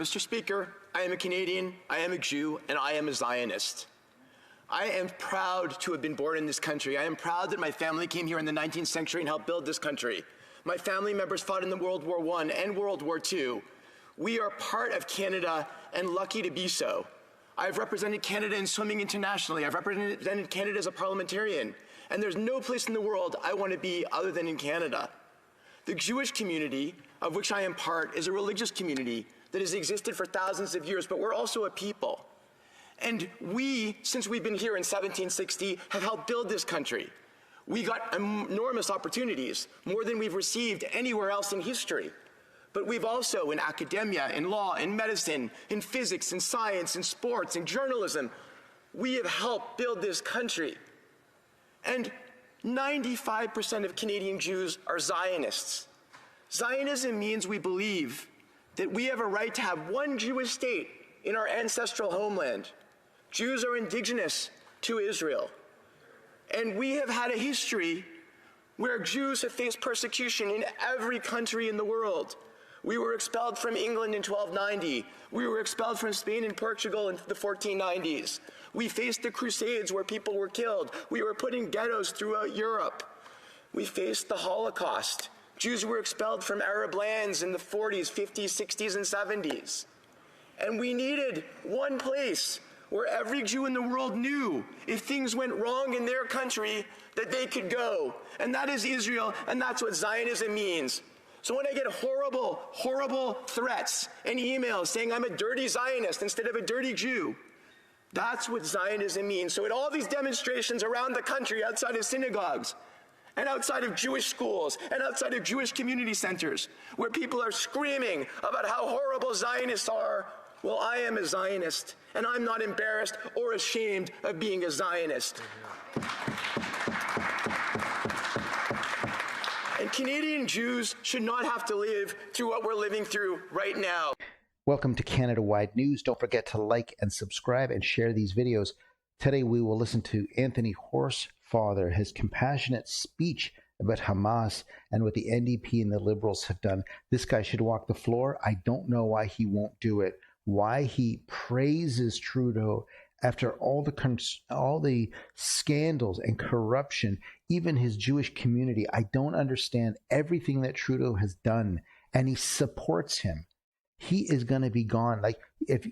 Mr. Speaker, I am a Canadian, I am a Jew, and I am a Zionist. I am proud to have been born in this country. I am proud that my family came here in the 19th century and helped build this country. My family members fought in the World War I and World War II. We are part of Canada and lucky to be so. I've represented Canada in swimming internationally. I've represented Canada as a parliamentarian. And there's no place in the world I want to be other than in Canada. The Jewish community, of which I am part, is a religious community that has existed for thousands of years, but we're also a people. And we, since we've been here in 1760, have helped build this country. We got enormous opportunities, more than we've received anywhere else in history. But we've also, in academia, in law, in medicine, in physics, in science, in sports, in journalism, we have helped build this country. And 95% of Canadian Jews are Zionists. Zionism means we believe that we have a right to have one Jewish state in our ancestral homeland. Jews are indigenous to Israel. And we have had a history where Jews have faced persecution in every country in the world. We were expelled from England in 1290. We were expelled from Spain and Portugal in the 1490s. We faced the Crusades where people were killed. We were put in ghettos throughout Europe. We faced the Holocaust. Jews were expelled from Arab lands in the 40s, 50s, 60s, and 70s. And we needed one place where every Jew in the world knew if things went wrong in their country that they could go. And that is Israel, and that's what Zionism means. So when I get horrible, horrible threats and emails saying I'm a dirty Zionist instead of a dirty Jew, that's what Zionism means. So at all these demonstrations around the country, outside of synagogues, and outside of Jewish schools, and outside of Jewish community centers, where people are screaming about how horrible Zionists are, well, I am a Zionist, and I'm not embarrassed or ashamed of being a Zionist. And Canadian Jews should not have to live through what we're living through right now. Welcome to Canada-Wide News. Don't forget to like and subscribe and share these videos. Today we will listen to Anthony Horsefather, his compassionate speech about Hamas and what the NDP and the Liberals have done. This guy should walk the floor. I don't know why he won't do it. Why he praises Trudeau after all the scandals and corruption, even his Jewish community. I don't understand everything that Trudeau has done, and he supports him. He is going to be gone. Like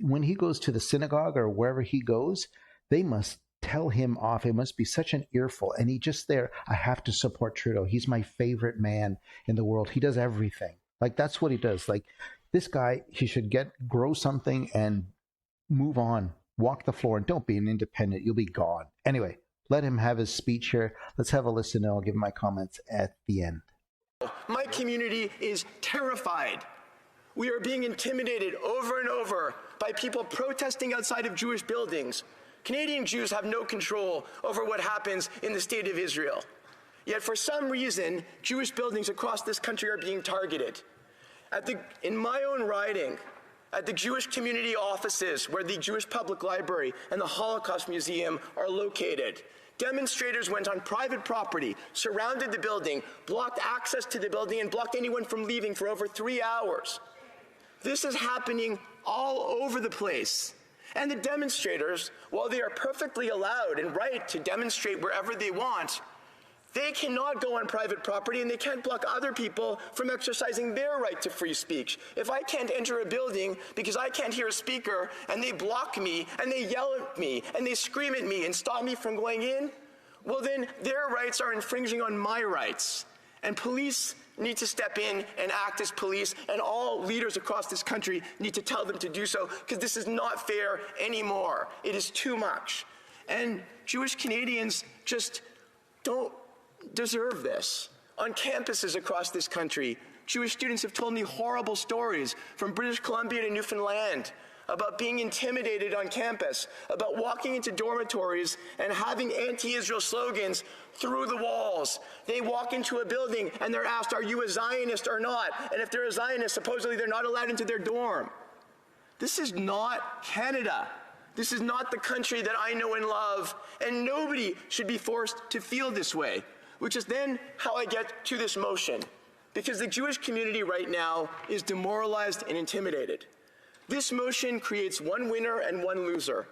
when he goes to the synagogue or wherever he goes, they must tell him off. It must be such an earful. And he just there, I have to support Trudeau. He's my favorite man in the world. He does everything. Like that's what he does. Like this guy, he should grow something and move on. Walk the floor and don't be an independent. You'll be gone. Anyway, let him have his speech here. Let's have a listen and I'll give my comments at the end. My community is terrified. We are being intimidated over and over by people protesting outside of Jewish buildings. Canadian Jews have no control over what happens in the state of Israel. Yet for some reason, Jewish buildings across this country are being targeted. In my own riding, at the Jewish community offices where the Jewish Public Library and the Holocaust Museum are located, demonstrators went on private property, surrounded the building, blocked access to the building, and blocked anyone from leaving for over 3 hours. This is happening all over the place. And the demonstrators, while they are perfectly allowed and right to demonstrate wherever they want, they cannot go on private property and they can't block other people from exercising their right to free speech. If I can't enter a building because I can't hear a speaker and they block me and they yell at me and they scream at me and stop me from going in, well then their rights are infringing on my rights. And police need to step in and act as police, and all leaders across this country need to tell them to do so, because this is not fair anymore. It is too much. And Jewish Canadians just don't deserve this. On campuses across this country, Jewish students have told me horrible stories from British Columbia to Newfoundland about being intimidated on campus, about walking into dormitories and having anti-Israel slogans through the walls. They walk into a building and they're asked, are you a Zionist or not? And if they're a Zionist, supposedly they're not allowed into their dorm. This is not Canada. This is not the country that I know and love, and nobody should be forced to feel this way, which is then how I get to this motion. Because the Jewish community right now is demoralized and intimidated. This motion creates one winner and one loser.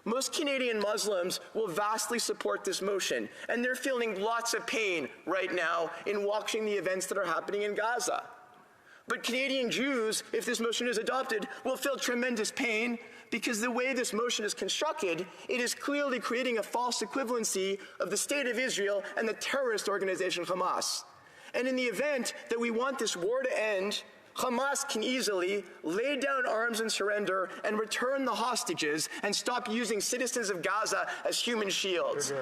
Most Canadian Muslims will vastly support this motion, and they're feeling lots of pain right now in watching the events that are happening in Gaza. But Canadian Jews, if this motion is adopted, will feel tremendous pain because the way this motion is constructed, it is clearly creating a false equivalency of the State of Israel and the terrorist organization Hamas. And in the event that we want this war to end, Hamas can easily lay down arms and surrender and return the hostages and stop using citizens of Gaza as human shields.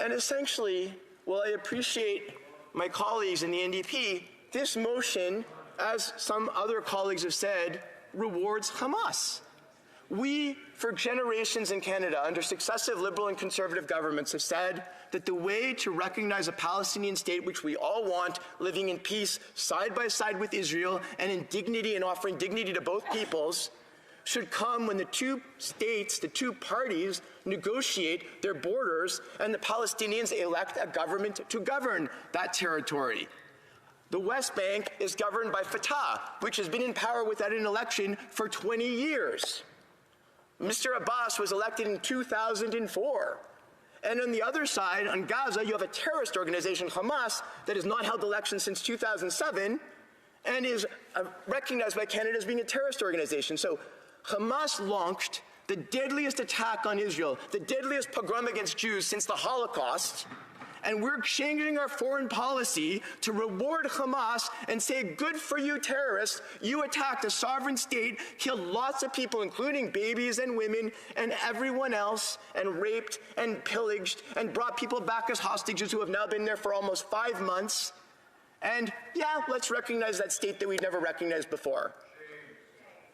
And essentially, while I appreciate my colleagues in the NDP, this motion, as some other colleagues have said, rewards Hamas. We, for generations in Canada, under successive Liberal and Conservative governments, have said that the way to recognize a Palestinian state, which we all want, living in peace side by side with Israel and in dignity and offering dignity to both peoples, should come when the two states, the two parties, negotiate their borders and the Palestinians elect a government to govern that territory. The West Bank is governed by Fatah, which has been in power without an election for 20 years. Mr. Abbas was elected in 2004. And on the other side, on Gaza, you have a terrorist organization, Hamas, that has not held elections since 2007 and is recognized by Canada as being a terrorist organization. So Hamas launched the deadliest attack on Israel, the deadliest pogrom against Jews since the Holocaust, and we're changing our foreign policy to reward Hamas and say, good for you terrorists, you attacked a sovereign state, killed lots of people, including babies and women and everyone else, and raped and pillaged and brought people back as hostages who have now been there for almost 5 months. And yeah, let's recognize that state that we've never recognized before.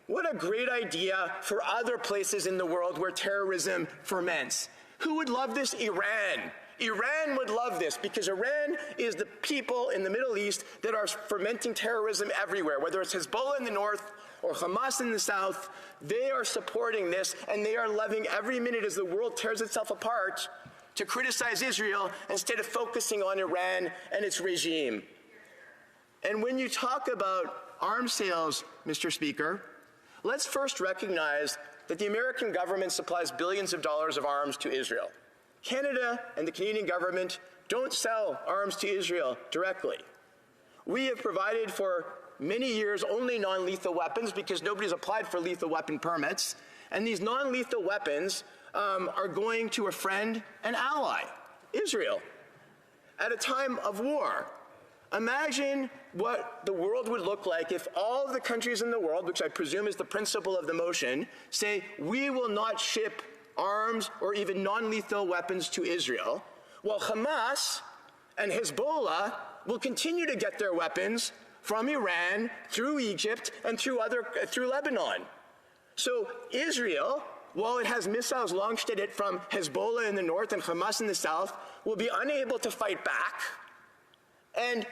What a great idea for other places in the world where terrorism ferments. Who would love this? Iran. Iran would love this because Iran is the people in the Middle East that are fermenting terrorism everywhere, whether it's Hezbollah in the north or Hamas in the south. They are supporting this, and they are loving every minute as the world tears itself apart to criticize Israel instead of focusing on Iran and its regime. And when you talk about arms sales, Mr. Speaker, let's first recognize that the American government supplies billions of dollars of arms to Israel. Canada and the Canadian government don't sell arms to Israel directly. We have provided for many years only non-lethal weapons because nobody's applied for lethal weapon permits, and these non-lethal weapons are going to a friend and ally, Israel, at a time of war. Imagine what the world would look like if all of the countries in the world, which I presume is the principle of the motion, say we will not ship arms or even non-lethal weapons to Israel, while Hamas and Hezbollah will continue to get their weapons from Iran, through Egypt, and through Lebanon. So Israel, while it has missiles launched at it from Hezbollah in the north and Hamas in the south, will be unable to fight back and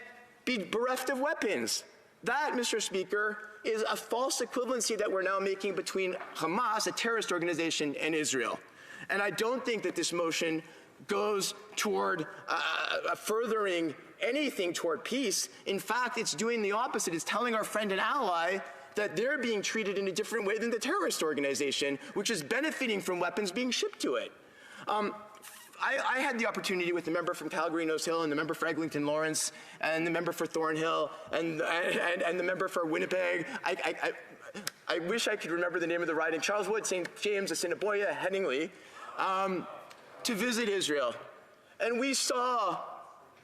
be bereft of weapons. That, Mr. Speaker, is a false equivalency that we're now making between Hamas, a terrorist organization, and Israel. And I don't think that this motion goes toward furthering anything toward peace. In fact, it's doing the opposite. It's telling our friend and ally that they're being treated in a different way than the terrorist organization, which is benefiting from weapons being shipped to it. I had the opportunity with the member from Calgary Nose Hill and the member for Eglinton Lawrence and the member for Thornhill and the member for Winnipeg. I wish I could remember the name of the riding, Charleswood, St. James, Assiniboia, Headingley, to visit Israel. And we saw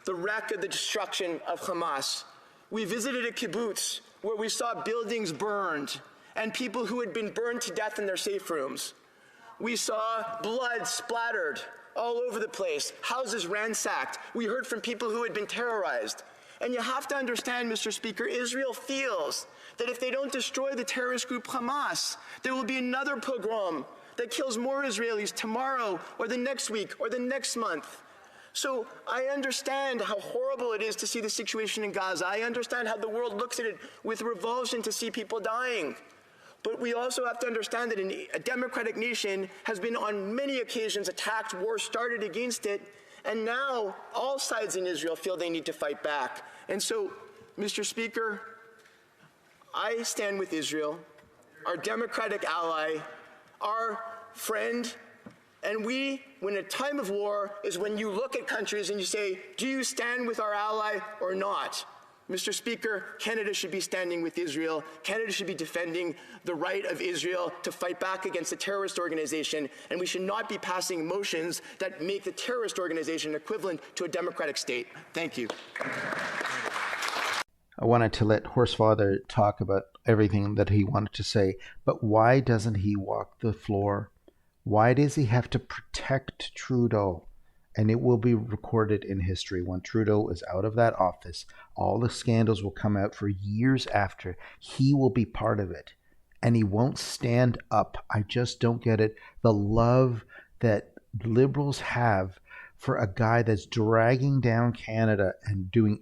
the wreck of the destruction of Hamas. We visited a kibbutz where we saw buildings burned and people who had been burned to death in their safe rooms. We saw blood splattered all over the place, houses ransacked. We heard from people who had been terrorized. And you have to understand, Mr. Speaker, Israel feels that if they don't destroy the terrorist group Hamas, there will be another pogrom that kills more Israelis tomorrow or the next week or the next month. So I understand how horrible it is to see the situation in Gaza. I understand how the world looks at it with revulsion to see people dying. But we also have to understand that a democratic nation has been on many occasions attacked, war started against it, and now all sides in Israel feel they need to fight back. And so Mr. Speaker, I stand with Israel, our democratic ally, our friend, and we, when a time of war, is when you look at countries and you say, do you stand with our ally or not? Mr. Speaker, Canada should be standing with Israel. Canada should be defending the right of Israel to fight back against a terrorist organization, and we should not be passing motions that make the terrorist organization equivalent to a democratic state. Thank you. I wanted to let Horsefather talk about everything that he wanted to say, but why doesn't he walk the floor? Why does he have to protect Trudeau? And it will be recorded in history. When Trudeau is out of that office, all the scandals will come out for years after. He will be part of it. And he won't stand up. I just don't get it. The love that Liberals have for a guy that's dragging down Canada and doing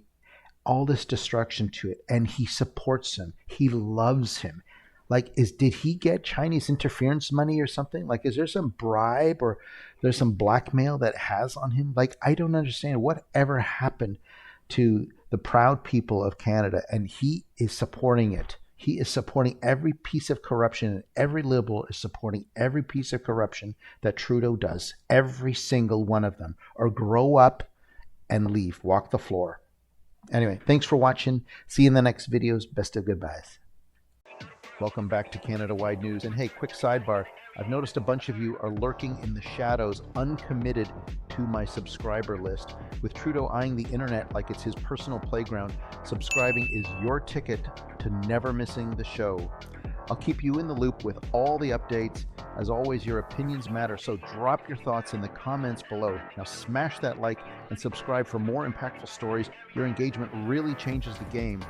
all this destruction to it, and he supports him. He loves him. Like, did he get Chinese interference money or something? Like, is there some bribe or there's some blackmail that has on him? Like, I don't understand whatever happened to the proud people of Canada, and he is supporting it. He is supporting every piece of corruption, and every Liberal is supporting every piece of corruption that Trudeau does. Every single one of them. Or grow up and leave. Walk the floor. Anyway, thanks for watching. See you in the next videos. Best of goodbyes. Welcome back to Canada Wide News. And hey, quick sidebar. I've noticed a bunch of you are lurking in the shadows, uncommitted to my subscriber list. With Trudeau eyeing the internet like it's his personal playground, subscribing is your ticket to never missing the show. I'll keep you in the loop with all the updates. As always, your opinions matter, so drop your thoughts in the comments below. Now smash that like and subscribe for more impactful stories. Your engagement really changes the game.